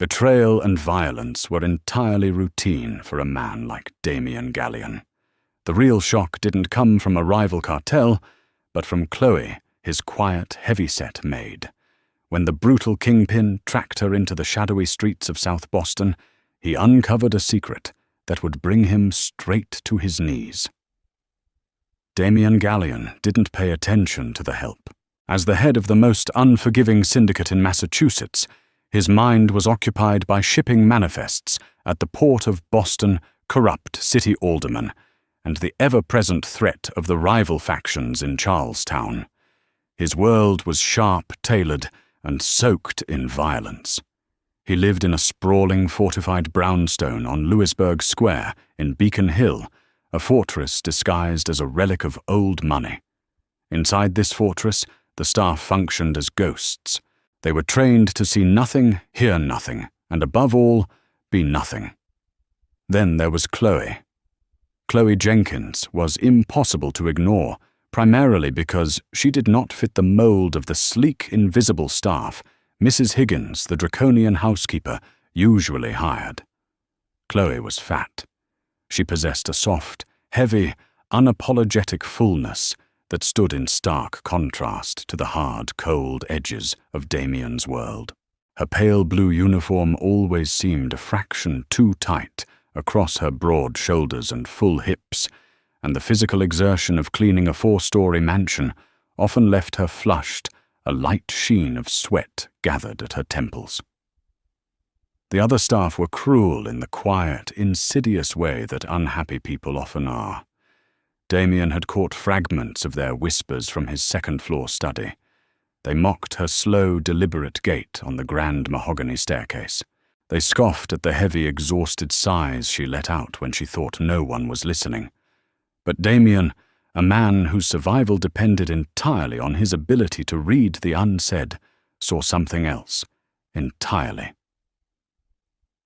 Betrayal and violence were entirely routine for a man like Damien Gallion. The real shock didn't come from a rival cartel, but from Chloe, his quiet, heavy-set maid. When the brutal kingpin tracked her into the shadowy streets of South Boston, he uncovered a secret that would bring him straight to his knees. Damien Gallion didn't pay attention to the help. As the head of the most unforgiving syndicate in Massachusetts, his mind was occupied by shipping manifests at the port of Boston, corrupt city aldermen, and the ever-present threat of the rival factions in Charlestown. His world was sharp-tailored and soaked in violence. He lived in a sprawling fortified brownstone on Louisburg Square in Beacon Hill, a fortress disguised as a relic of old money. Inside this fortress, the staff functioned as ghosts. They were trained to see nothing, hear nothing, and above all, be nothing. Then there was Chloe. Chloe Jenkins was impossible to ignore, primarily because she did not fit the mold of the sleek, invisible staff Mrs. Higgins, the draconian housekeeper, usually hired. Chloe was fat. She possessed a soft, heavy, unapologetic fullness that stood in stark contrast to the hard, cold edges of Damien's world. Her pale blue uniform always seemed a fraction too tight across her broad shoulders and full hips, and the physical exertion of cleaning a 4-story mansion often left her flushed, a light sheen of sweat gathered at her temples. The other staff were cruel in the quiet, insidious way that unhappy people often are. Damien had caught fragments of their whispers from his second-floor study. They mocked her slow, deliberate gait on the grand mahogany staircase. They scoffed at the heavy, exhausted sighs she let out when she thought no one was listening. But Damien, a man whose survival depended entirely on his ability to read the unsaid, saw something else entirely.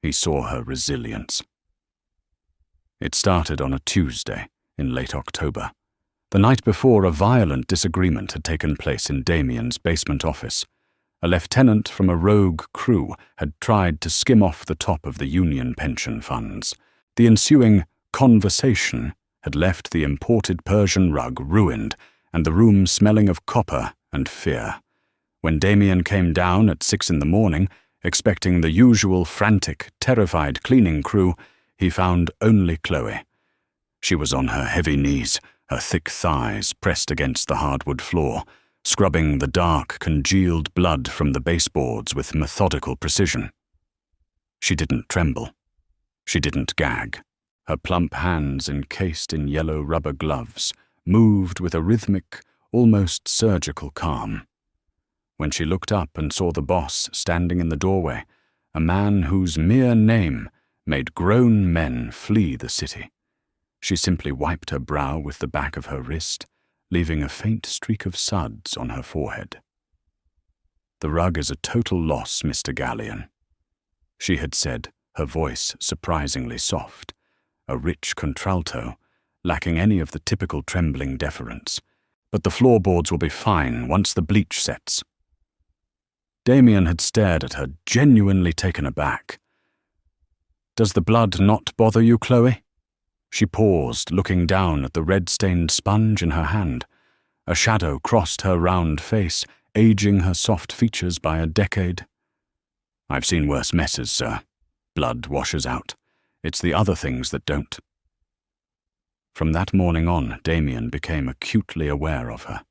He saw her resilience. It started on a Tuesday in late October. The night before, a violent disagreement had taken place in Damien's basement office. A lieutenant from a rogue crew had tried to skim off the top of the union pension funds. The ensuing conversation had left the imported Persian rug ruined and the room smelling of copper and fear. When Damien came down at 6 a.m, expecting the usual frantic, terrified cleaning crew, he found only Chloe. She was on her heavy knees, her thick thighs pressed against the hardwood floor, scrubbing the dark, congealed blood from the baseboards with methodical precision. She didn't tremble. She didn't gag. Her plump hands, encased in yellow rubber gloves, moved with a rhythmic, almost surgical calm. When she looked up and saw the boss standing in the doorway, a man whose mere name made grown men flee the city, she simply wiped her brow with the back of her wrist, leaving a faint streak of suds on her forehead. "The rug is a total loss, Mr. Gallion," she had said, her voice surprisingly soft, a rich contralto, lacking any of the typical trembling deference. "But the floorboards will be fine once the bleach sets." Damien had stared at her, genuinely taken aback. "Does the blood not bother you, Chloe?" She paused, looking down at the red-stained sponge in her hand. A shadow crossed her round face, aging her soft features by a decade. "I've seen worse messes, sir. Blood washes out. It's the other things that don't." From that morning on, Damien became acutely aware of her.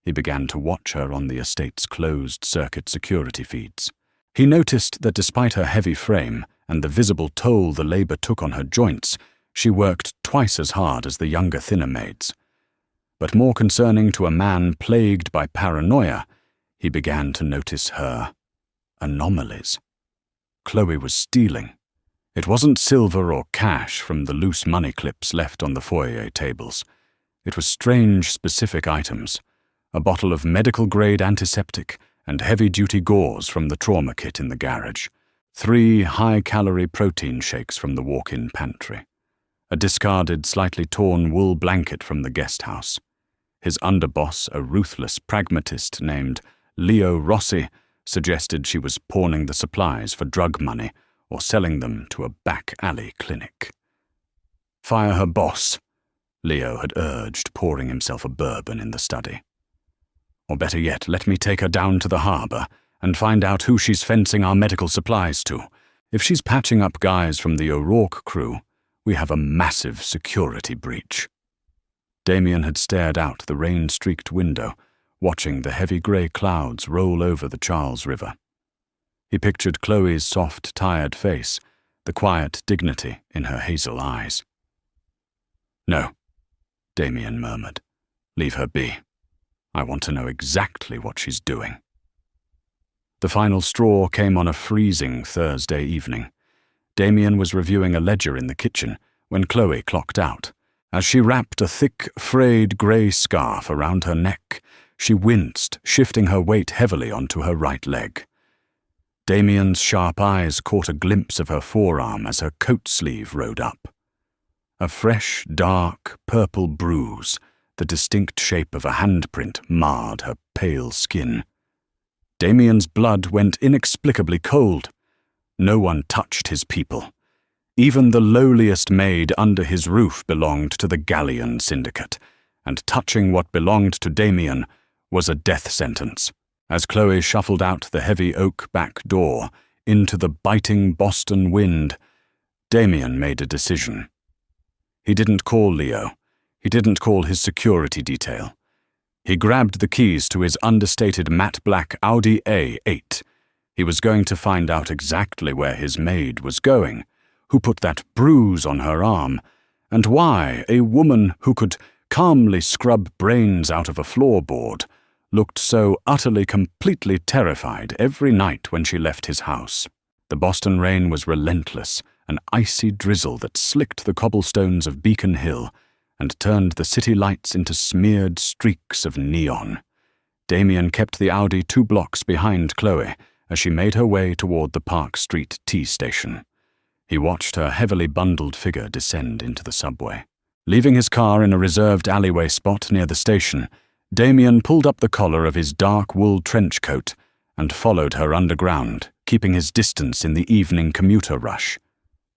He began to watch her on the estate's closed-circuit security feeds. He noticed that despite her heavy frame and the visible toll the labor took on her joints, she worked twice as hard as the younger, thinner maids. But more concerning to a man plagued by paranoia, he began to notice her anomalies. Chloe was stealing. It wasn't silver or cash from the loose money clips left on the foyer tables. It was strange, specific items: a bottle of medical-grade antiseptic and heavy-duty gauze from the trauma kit in the garage, 3 high-calorie protein shakes from the walk-in pantry, a discarded, slightly torn wool blanket from the guest house. His underboss, a ruthless pragmatist named Leo Rossi, suggested she was pawning the supplies for drug money or selling them to a back-alley clinic. "Fire her boss," Leo had urged, pouring himself a bourbon in the study. "Or better yet, let me take her down to the harbour and find out who she's fencing our medical supplies to. If she's patching up guys from the O'Rourke crew, we have a massive security breach." Damien had stared out the rain-streaked window, watching the heavy grey clouds roll over the Charles River. He pictured Chloe's soft, tired face, the quiet dignity in her hazel eyes. "No," Damien murmured. "Leave her be. I want to know exactly what she's doing." The final straw came on a freezing Thursday evening. Damien was reviewing a ledger in the kitchen when Chloe clocked out. As she wrapped a thick, frayed grey scarf around her neck, she winced, shifting her weight heavily onto her right leg. Damien's sharp eyes caught a glimpse of her forearm as her coat sleeve rode up. A fresh, dark, purple bruise, the distinct shape of a handprint, marred her pale skin. Damien's blood went inexplicably cold. No one touched his people. Even the lowliest maid under his roof belonged to the Galleon Syndicate, and touching what belonged to Damien was a death sentence. As Chloe shuffled out the heavy oak back door into the biting Boston wind, Damien made a decision. He didn't call Leo. He didn't call his security detail. He grabbed the keys to his understated matte black Audi A8. He was going to find out exactly where his maid was going, who put that bruise on her arm, and why a woman who could calmly scrub brains out of a floorboard looked so utterly, completely terrified every night when she left his house. The Boston rain was relentless, an icy drizzle that slicked the cobblestones of Beacon Hill and turned the city lights into smeared streaks of neon. Damien kept the Audi 2 blocks behind Chloe as she made her way toward the Park Street T station. He watched her heavily bundled figure descend into the subway. Leaving his car in a reserved alleyway spot near the station, Damien pulled up the collar of his dark wool trench coat and followed her underground, keeping his distance in the evening commuter rush.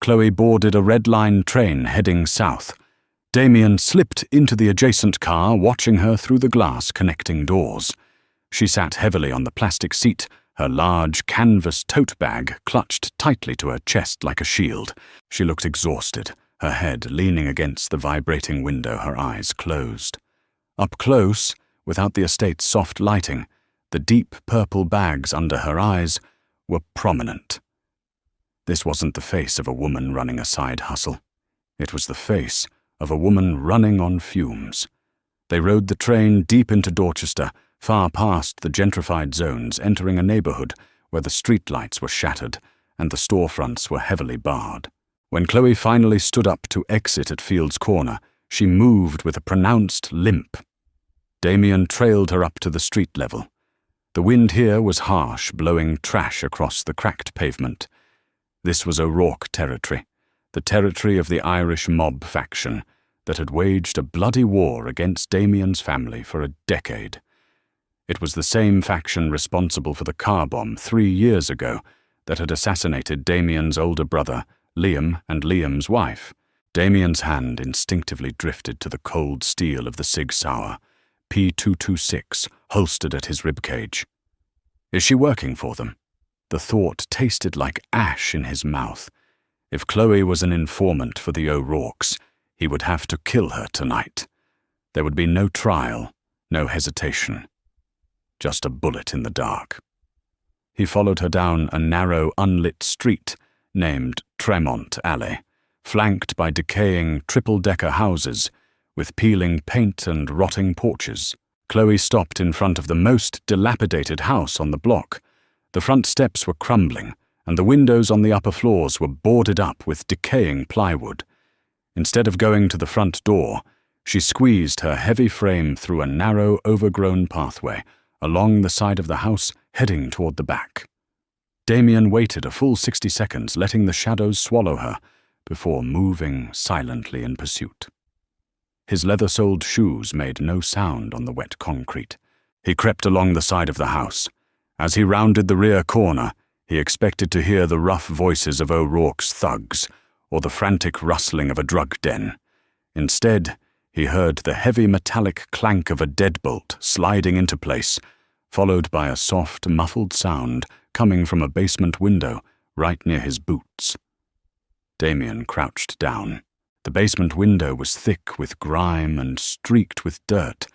Chloe boarded a Red Line train heading south. Damien slipped into the adjacent car, watching her through the glass connecting doors. She sat heavily on the plastic seat, her large canvas tote bag clutched tightly to her chest like a shield. She looked exhausted, her head leaning against the vibrating window, her eyes closed. Up close, without the estate's soft lighting, the deep purple bags under her eyes were prominent. This wasn't the face of a woman running a side hustle. It was the face of a woman running on fumes. They rode the train deep into Dorchester, far past the gentrified zones, entering a neighborhood where the streetlights were shattered and the storefronts were heavily barred. When Chloe finally stood up to exit at Fields Corner, she moved with a pronounced limp. Damien trailed her up to the street level. The wind here was harsh, blowing trash across the cracked pavement. This was O'Rourke territory, the territory of the Irish mob faction that had waged a bloody war against Damien's family for a decade. It was the same faction responsible for the car bomb 3 years ago that had assassinated Damien's older brother, Liam, and Liam's wife. Damien's hand instinctively drifted to the cold steel of the Sig Sauer, P226, holstered at his ribcage. Is she working for them? The thought tasted like ash in his mouth. If Chloe was an informant for the O'Rourkes, he would have to kill her tonight. There would be no trial, no hesitation. Just a bullet in the dark. He followed her down a narrow, unlit street named Tremont Alley, flanked by decaying triple-decker houses with peeling paint and rotting porches. Chloe stopped in front of the most dilapidated house on the block. The front steps were crumbling, and the windows on the upper floors were boarded up with decaying plywood. Instead of going to the front door, she squeezed her heavy frame through a narrow, overgrown pathway along the side of the house, heading toward the back. Damien waited a full 60 seconds, letting the shadows swallow her, before moving silently in pursuit. His leather-soled shoes made no sound on the wet concrete. He crept along the side of the house. As he rounded the rear corner, he expected to hear the rough voices of O'Rourke's thugs or the frantic rustling of a drug den. Instead, he heard the heavy metallic clank of a deadbolt sliding into place, followed by a soft, muffled sound coming from a basement window right near his boots. Damien crouched down. The basement window was thick with grime and streaked with dirt,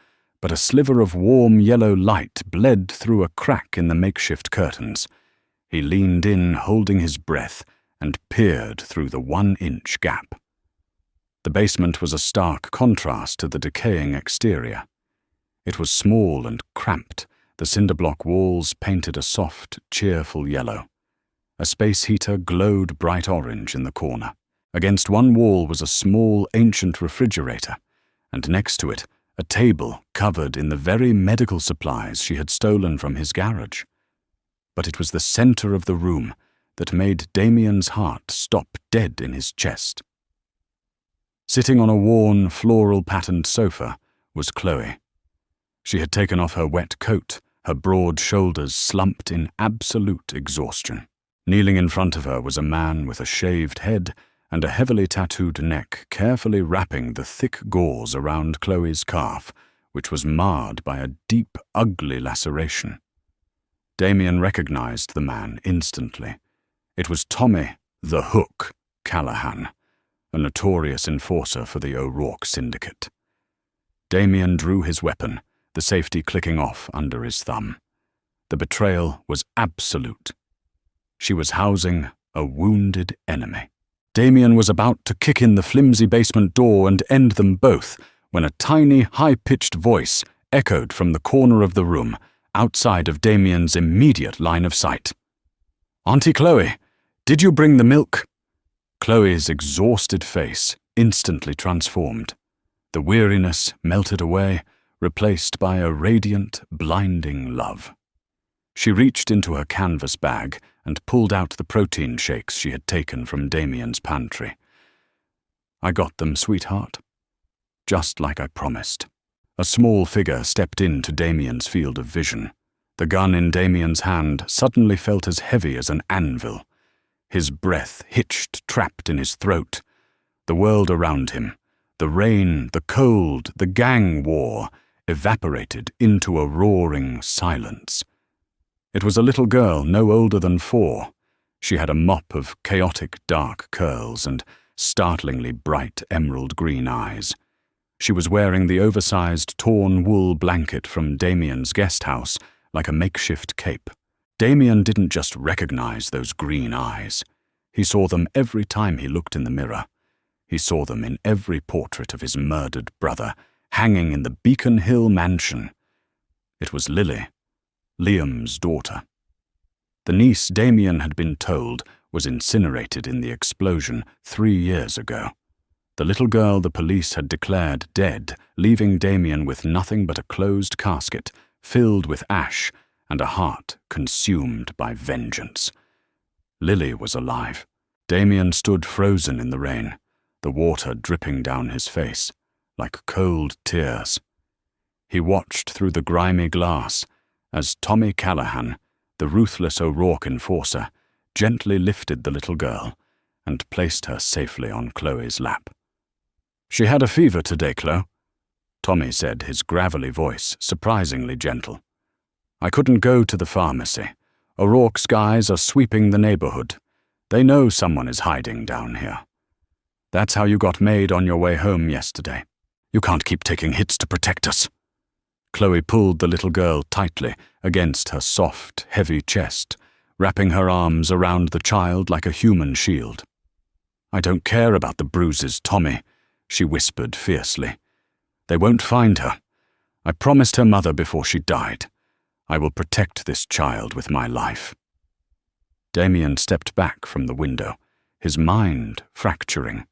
but a sliver of warm yellow light bled through a crack in the makeshift curtains. He leaned in, holding his breath, and peered through the 1-inch gap. The basement was a stark contrast to the decaying exterior. It was small and cramped, the cinder-block walls painted a soft, cheerful yellow. A space heater glowed bright orange in the corner. Against one wall was a small, ancient refrigerator, and next to it, a table covered in the very medical supplies she had stolen from his garage. But it was the center of the room that made Damien's heart stop dead in his chest. Sitting on a worn, floral-patterned sofa was Chloe. She had taken off her wet coat, her broad shoulders slumped in absolute exhaustion. Kneeling in front of her was a man with a shaved head and a heavily tattooed neck carefully wrapping the thick gauze around Chloe's calf, which was marred by a deep, ugly laceration. Damien recognized the man instantly. It was Tommy, the Hook, Callahan, a notorious enforcer for the O'Rourke Syndicate. Damien drew his weapon, the safety clicking off under his thumb. The betrayal was absolute. She was housing a wounded enemy. Damien was about to kick in the flimsy basement door and end them both when a tiny, high-pitched voice echoed from the corner of the room, outside of Damien's immediate line of sight. "Auntie Chloe, did you bring the milk?" Chloe's exhausted face instantly transformed. The weariness melted away, replaced by a radiant, blinding love. She reached into her canvas bag and pulled out the protein shakes she had taken from Damien's pantry. "I got them, sweetheart. Just like I promised." A small figure stepped into Damien's field of vision. The gun in Damien's hand suddenly felt as heavy as an anvil. His breath hitched, trapped in his throat. The world around him, the rain, the cold, the gang war, evaporated into a roaring silence. It was a little girl no older than 4. She had a mop of chaotic dark curls and startlingly bright emerald green eyes. She was wearing the oversized torn wool blanket from Damien's guest house like a makeshift cape. Damien didn't just recognize those green eyes. He saw them every time he looked in the mirror. He saw them in every portrait of his murdered brother, hanging in the Beacon Hill mansion. It was Lily, Liam's daughter. The niece Damien had been told was incinerated in the explosion 3 years ago. The little girl the police had declared dead, leaving Damien with nothing but a closed casket, filled with ash, and a heart consumed by vengeance. Lily was alive. Damien stood frozen in the rain, the water dripping down his face, like cold tears. He watched through the grimy glass as Tommy Callahan, the ruthless O'Rourke enforcer, gently lifted the little girl and placed her safely on Chloe's lap. "She had a fever today, Chloe," Tommy said, his gravelly voice surprisingly gentle. "I couldn't go to the pharmacy. O'Rourke's guys are sweeping the neighborhood. They know someone is hiding down here. That's how you got Maid on your way home yesterday. You can't keep taking hits to protect us." Chloe pulled the little girl tightly against her soft, heavy chest, wrapping her arms around the child like a human shield. "I don't care about the bruises, Tommy," she whispered fiercely. "They won't find her. I promised her mother before she died. I will protect this child with my life." Damien stepped back from the window, his mind fracturing.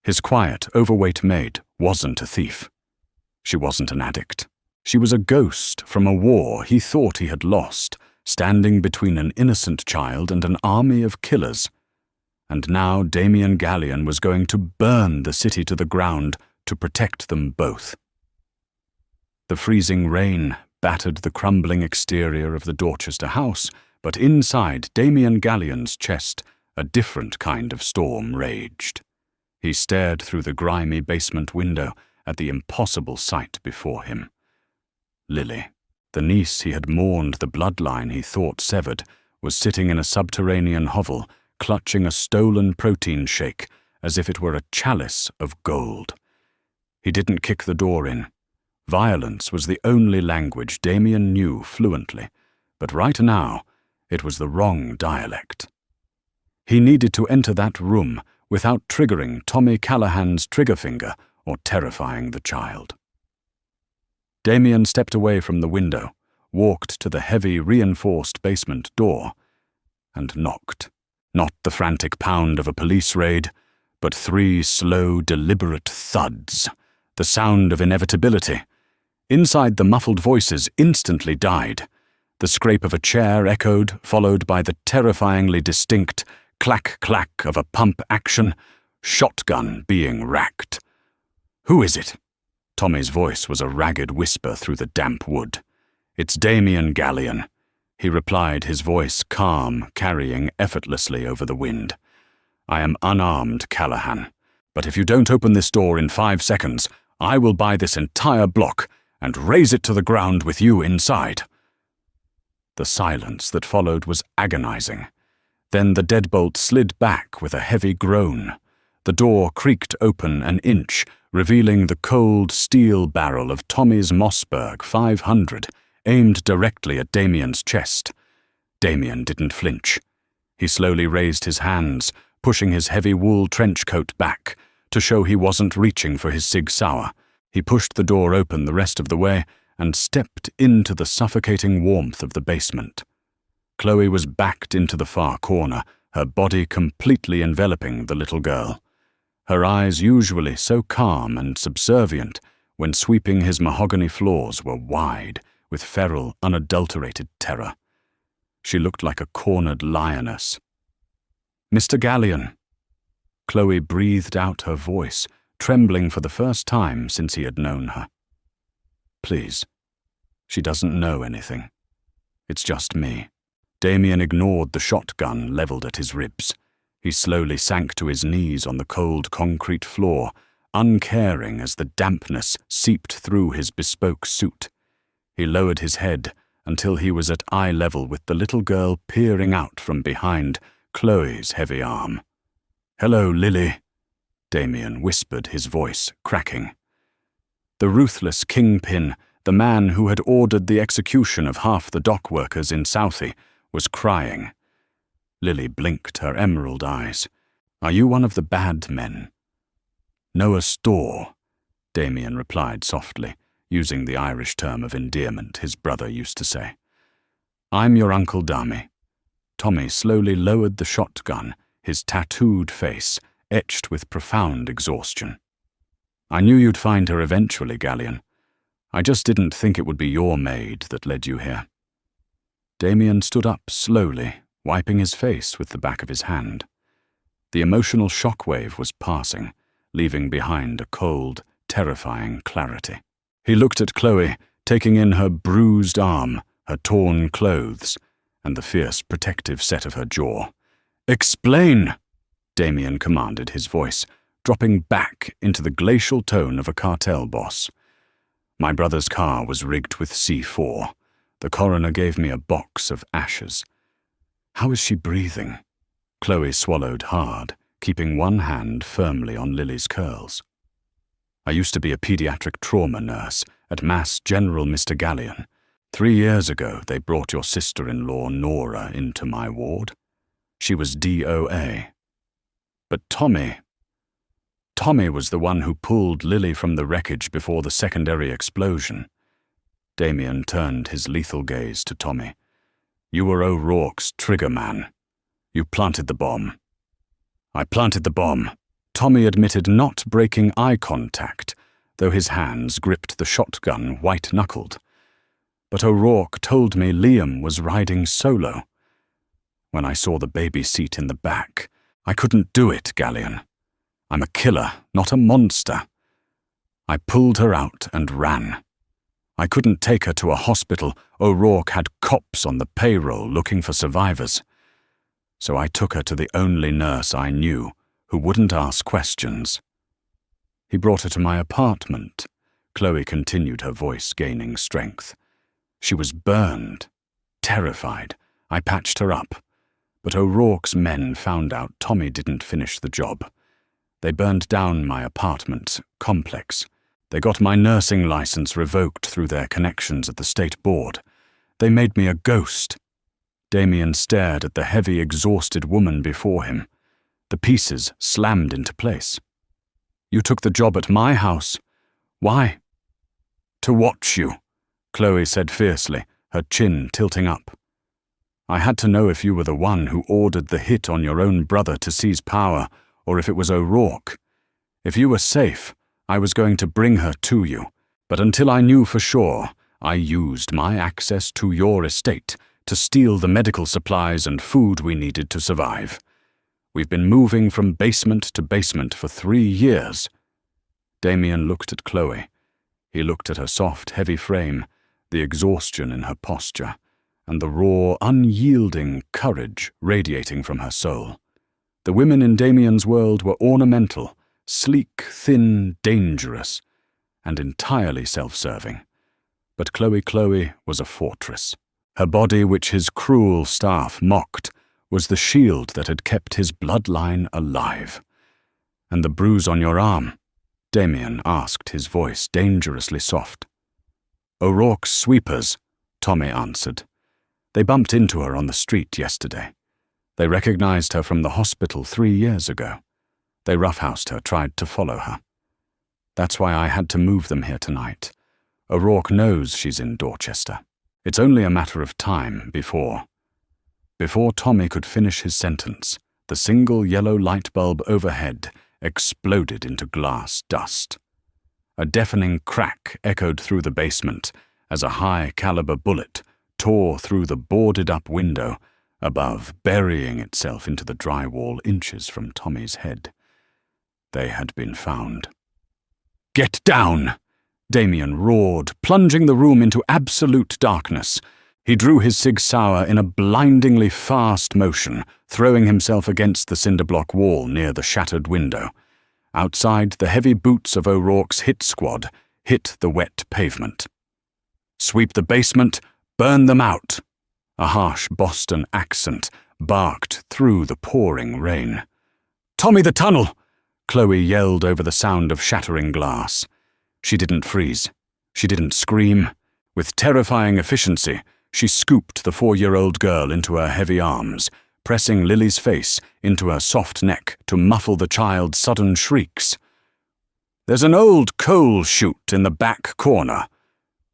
His quiet, overweight maid wasn't a thief. She wasn't an addict. She was a ghost from a war he thought he had lost, standing between an innocent child and an army of killers. And now Damien Gallion was going to burn the city to the ground to protect them both. The freezing rain battered the crumbling exterior of the Dorchester house, but inside Damien Gallion's chest a different kind of storm raged. He stared through the grimy basement window at the impossible sight before him. Lily, the niece he had mourned, the bloodline he thought severed, was sitting in a subterranean hovel, clutching a stolen protein shake as if it were a chalice of gold. He didn't kick the door in. Violence was the only language Damien knew fluently, but right now it was the wrong dialect. He needed to enter that room without triggering Tommy Callahan's trigger finger or terrifying the child. Damien stepped away from the window, walked to the heavy, reinforced basement door, and knocked. Not the frantic pound of a police raid, but 3 slow, deliberate thuds, the sound of inevitability. Inside, the muffled voices instantly died. The scrape of a chair echoed, followed by the terrifyingly distinct clack-clack of a pump action, shotgun being racked. "Who is it?" Tommy's voice was a ragged whisper through the damp wood. "It's Damien Gallion," he replied, his voice calm, carrying effortlessly over the wind. "I am unarmed, Callahan, but if you don't open this door in 5 seconds, I will buy this entire block and raze it to the ground with you inside." The silence that followed was agonizing. Then the deadbolt slid back with a heavy groan. The door creaked open an inch, revealing the cold steel barrel of Tommy's Mossberg 500, aimed directly at Damien's chest. Damien didn't flinch. He slowly raised his hands, pushing his heavy wool trench coat back, to show he wasn't reaching for his Sig Sauer. He pushed the door open the rest of the way and stepped into the suffocating warmth of the basement. Chloe was backed into the far corner, her body completely enveloping the little girl. Her eyes, usually so calm and subservient when sweeping his mahogany floors, were wide with feral, unadulterated terror. She looked like a cornered lioness. "Mr. Gallion." Chloe breathed out her voice, trembling for the first time since he had known her. "Please. She doesn't know anything. It's just me." Damien ignored the shotgun leveled at his ribs. He slowly sank to his knees on the cold concrete floor, uncaring as the dampness seeped through his bespoke suit. He lowered his head until he was at eye level with the little girl peering out from behind Chloe's heavy arm. "Hello, Lily," Damien whispered, his voice cracking. The ruthless kingpin, the man who had ordered the execution of half the dock workers in Southie, was crying. Lily blinked her emerald eyes. "Are you one of the bad men?" "Noah Storr," Damien replied softly, using the Irish term of endearment his brother used to say. "I'm your Uncle Dami." Tommy slowly lowered the shotgun, his tattooed face etched with profound exhaustion. "I knew you'd find her eventually, Gallion. I just didn't think it would be your maid that led you here." Damien stood up slowly, wiping his face with the back of his hand. The emotional shockwave was passing, leaving behind a cold, terrifying clarity. He looked at Chloe, taking in her bruised arm, her torn clothes, and the fierce protective set of her jaw. "Explain!" Damien commanded, his voice dropping back into the glacial tone of a cartel boss. "My brother's car was rigged with C4. The coroner gave me a box of ashes." "How is she breathing?" Chloe swallowed hard, keeping one hand firmly on Lily's curls. "I used to be a pediatric trauma nurse at Mass General, Mr. Gallion. 3 years ago, they brought your sister-in-law, Nora, into my ward. She was DOA. But Tommy was the one who pulled Lily from the wreckage before the secondary explosion." Damien turned his lethal gaze to Tommy. "You were O'Rourke's trigger man. You planted the bomb." "I planted the bomb." Tommy admitted not breaking eye contact, though his hands gripped the shotgun white-knuckled. "But O'Rourke told me Liam was riding solo. When I saw the baby seat in the back, I couldn't do it, Gallion. I'm a killer, not a monster. I pulled her out and ran. I couldn't take her to a hospital. O'Rourke had cops on the payroll looking for survivors. So I took her to the only nurse I knew who wouldn't ask questions. He brought her to my apartment. Chloe continued, her voice gaining strength. She was burned, terrified. I patched her up. But O'Rourke's men found out Tommy didn't finish the job. They burned down my apartment complex. They got my nursing license revoked through their connections at the state board. They made me a ghost. Damien stared at the heavy, exhausted woman before him. The pieces slammed into place. You took the job at my house. Why? To watch you, Chloe said fiercely, her chin tilting up. I had to know if you were the one who ordered the hit on your own brother to seize power, or if it was O'Rourke. If you were safe, I was going to bring her to you, but until I knew for sure, I used my access to your estate to steal the medical supplies and food we needed to survive. We've been moving from basement to basement for 3 years. Damien looked at Chloe. He looked at her soft, heavy frame, the exhaustion in her posture, and the raw, unyielding courage radiating from her soul. The women in Damien's world were ornamental, sleek, thin, dangerous, and entirely self-serving. But Chloe was a fortress. Her body, which his cruel staff mocked, was the shield that had kept his bloodline alive. And the bruise on your arm? Damien asked, his voice dangerously soft. O'Rourke's sweepers, Tommy answered. They bumped into her on the street yesterday. They recognized her from the hospital 3 years ago. They roughhoused her, tried to follow her. That's why I had to move them here tonight. O'Rourke knows she's in Dorchester. It's only a matter of time before Tommy could finish his sentence, the single yellow light bulb overhead exploded into glass dust. A deafening crack echoed through the basement as a high-caliber bullet tore through the boarded-up window above, burying itself into the drywall inches from Tommy's head. They had been found. "Get down!" Damien roared, plunging the room into absolute darkness. He drew his Sig Sauer in a blindingly fast motion, throwing himself against the cinder-block wall near the shattered window. Outside, the heavy boots of O'Rourke's hit squad hit the wet pavement. "Sweep the basement, burn them out!" A harsh Boston accent barked through the pouring rain. "Tommy, the tunnel!" Chloe yelled over the sound of shattering glass. She didn't freeze. She didn't scream. With terrifying efficiency, she scooped the 4-year-old girl into her heavy arms, pressing Lily's face into her soft neck to muffle the child's sudden shrieks. "There's an old coal chute in the back corner,"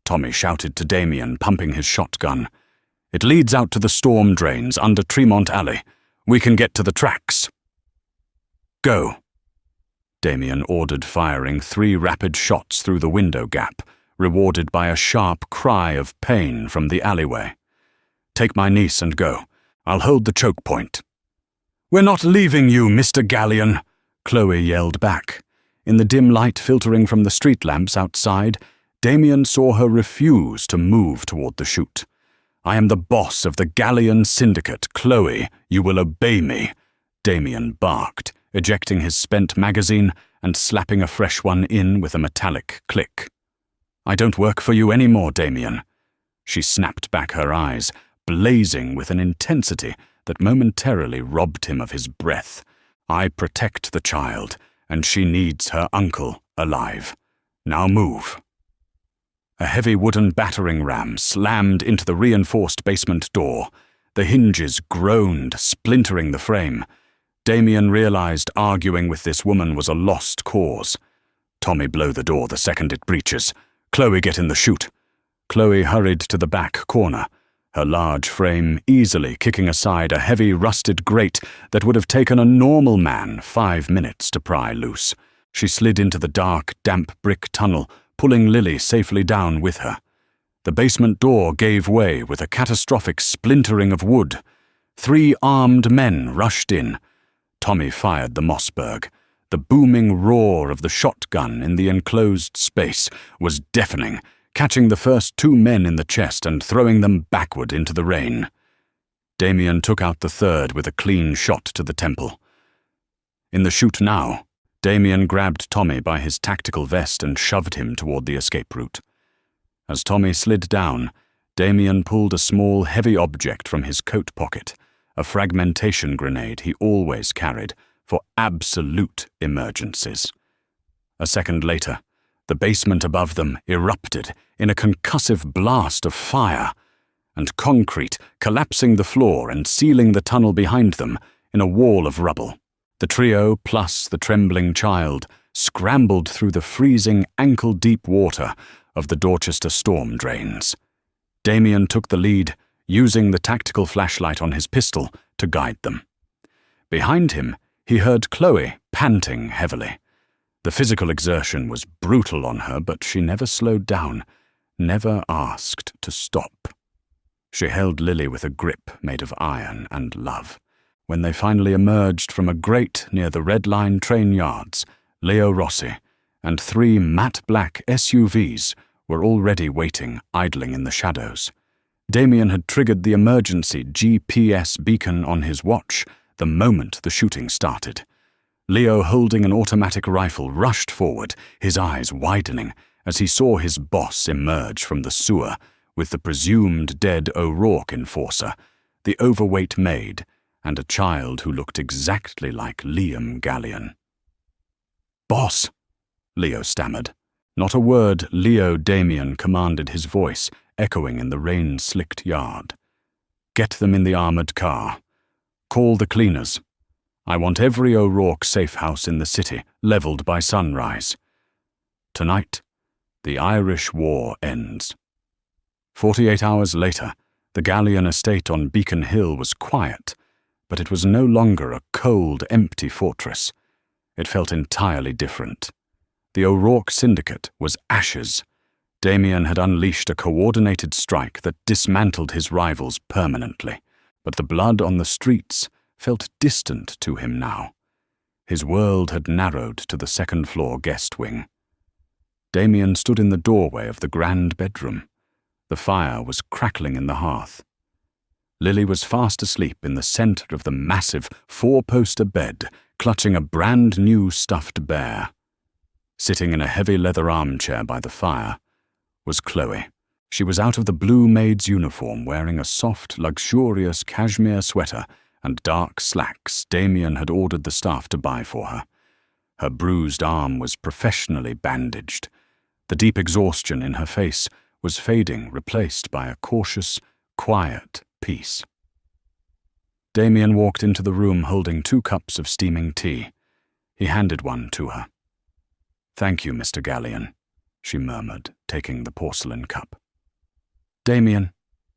Tommy shouted to Damien, pumping his shotgun. "It leads out to the storm drains under Tremont Alley. We can get to the tracks." "Go," Damien ordered, firing 3 rapid shots through the window gap, rewarded by a sharp cry of pain from the alleyway. "Take my niece and go. I'll hold the choke point." "We're not leaving you, Mr. Galleon," Chloe yelled back. In the dim light filtering from the street lamps outside, Damien saw her refuse to move toward the chute. "I am the boss of the Galleon Syndicate. Chloe, you will obey me," Damien barked, ejecting his spent magazine and slapping a fresh one in with a metallic click. "I don't work for you anymore, Damien." She snapped back her eyes, blazing with an intensity that momentarily robbed him of his breath. "I protect the child, and she needs her uncle alive. Now move." A heavy wooden battering ram slammed into the reinforced basement door. The hinges groaned, splintering the frame. Damien realized arguing with this woman was a lost cause. "Tommy, blow the door the second it breaches. Chloe, get in the chute." Chloe hurried to the back corner, her large frame easily kicking aside a heavy rusted grate that would have taken a normal man 5 minutes to pry loose. She slid into the dark, damp brick tunnel, pulling Lily safely down with her. The basement door gave way with a catastrophic splintering of wood. 3 armed men rushed in. Tommy fired the Mossberg. The booming roar of the shotgun in the enclosed space was deafening, catching the first 2 men in the chest and throwing them backward into the rain. Damien took out the third with a clean shot to the temple. In the shoot now, Damien grabbed Tommy by his tactical vest and shoved him toward the escape route. As Tommy slid down, Damien pulled a small, heavy object from his coat pocket, a fragmentation grenade he always carried for absolute emergencies. A second later, the basement above them erupted in a concussive blast of fire, and concrete collapsing the floor and sealing the tunnel behind them in a wall of rubble. The trio, plus the trembling child, scrambled through the freezing, ankle-deep water of the Dorchester storm drains. Damien took the lead, using the tactical flashlight on his pistol to guide them. Behind him, he heard Chloe panting heavily. The physical exertion was brutal on her, but she never slowed down, never asked to stop. She held Lily with a grip made of iron and love. When they finally emerged from a grate near the Red Line train yards, Leo Rossi and 3 matte black SUVs were already waiting, idling in the shadows. Damien had triggered the emergency GPS beacon on his watch the moment the shooting started. Leo, holding an automatic rifle, rushed forward, his eyes widening as he saw his boss emerge from the sewer with the presumed dead O'Rourke enforcer, the overweight Maid, and a child who looked exactly like Liam Gallion. "Boss," Leo stammered. Not a word Leo Damien commanded, his voice echoing in the rain-slicked yard. "Get them in the armored car. Call the cleaners. I want every O'Rourke safe house in the city leveled by sunrise. Tonight, the Irish War ends." 48 hours later, the Gallion estate on Beacon Hill was quiet, but it was no longer a cold, empty fortress. It felt entirely different. The O'Rourke Syndicate was ashes. Damien had unleashed a coordinated strike that dismantled his rivals permanently, but the blood on the streets felt distant to him now. His world had narrowed to the second-floor guest wing. Damien stood in the doorway of the grand bedroom. The fire was crackling in the hearth. Lily was fast asleep in the center of the massive 4-poster bed, clutching a brand-new stuffed bear. Sitting in a heavy leather armchair by the fire was Chloe. She was out of the blue maid's uniform, wearing a soft, luxurious cashmere sweater and dark slacks Damien had ordered the staff to buy for her. Her bruised arm was professionally bandaged. The deep exhaustion in her face was fading, replaced by a cautious, quiet peace. Damien walked into the room holding 2 cups of steaming tea. He handed one to her. "Thank you, Mr. Gallion," she murmured, taking the porcelain cup. "Damien,"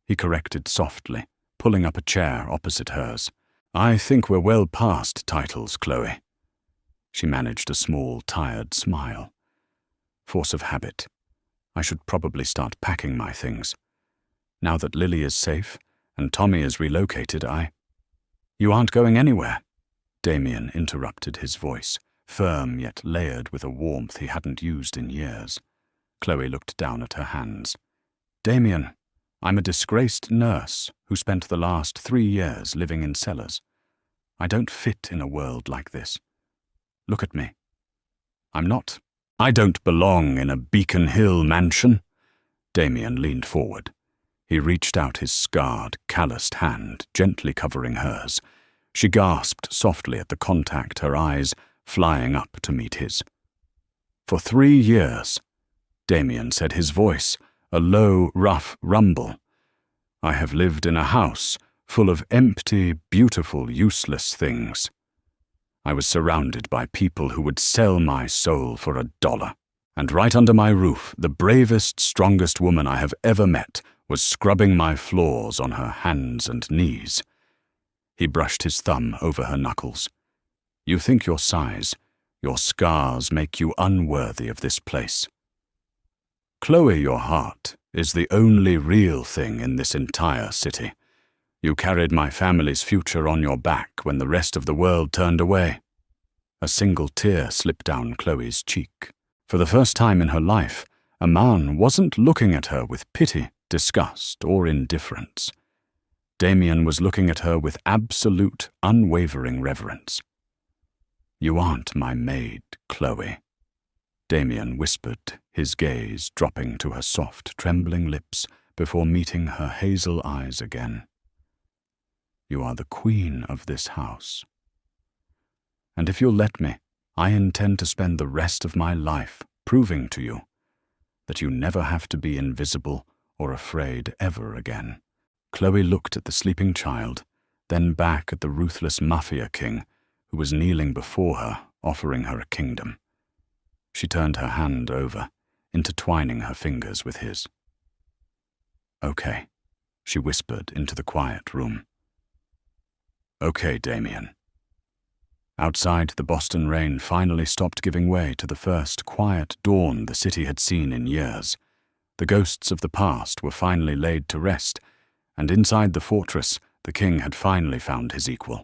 he corrected softly, pulling up a chair opposite hers. "I think we're well past titles, Chloe." She managed a small, tired smile. "Force of habit. I should probably start packing my things. Now that Lily is safe and Tommy is relocated, You aren't going anywhere," Damien interrupted, his voice firm yet layered with a warmth he hadn't used in years. Chloe looked down at her hands. "Damien, I'm a disgraced nurse who spent the last 3 years living in cellars. I don't fit in a world like this. Look at me. I don't belong in a Beacon Hill mansion." Damien leaned forward. He reached out his scarred, calloused hand, gently covering hers. She gasped softly at the contact, her eyes flying up to meet his. "For 3 years," Damien said, his voice a low, rough rumble, "I have lived in a house full of empty, beautiful, useless things. I was surrounded by people who would sell my soul for $1. And right under my roof, the bravest, strongest woman I have ever met was scrubbing my floors on her hands and knees." He brushed his thumb over her knuckles. "You think your size, your scars make you unworthy of this place. Chloe, your heart is the only real thing in this entire city. You carried my family's future on your back when the rest of the world turned away." A single tear slipped down Chloe's cheek. For the first time in her life, A man wasn't looking at her with pity, disgust, or indifference. Damien was looking at her with absolute, unwavering reverence. "You aren't my maid, Chloe," Damien whispered, his gaze dropping to her soft, trembling lips before meeting her hazel eyes again. "You are the queen of this house. And if you'll let me, I intend to spend the rest of my life proving to you that you never have to be invisible or afraid ever again." Chloe looked at the sleeping child, then back at the ruthless Mafia king who was kneeling before her, offering her a kingdom. She turned her hand over, intertwining her fingers with his. "Okay," she whispered into the quiet room. "Okay, Damien." Outside, the Boston rain finally stopped giving way to the first quiet dawn the city had seen in years. The ghosts of the past were finally laid to rest, and inside the fortress, the king had finally found his equal.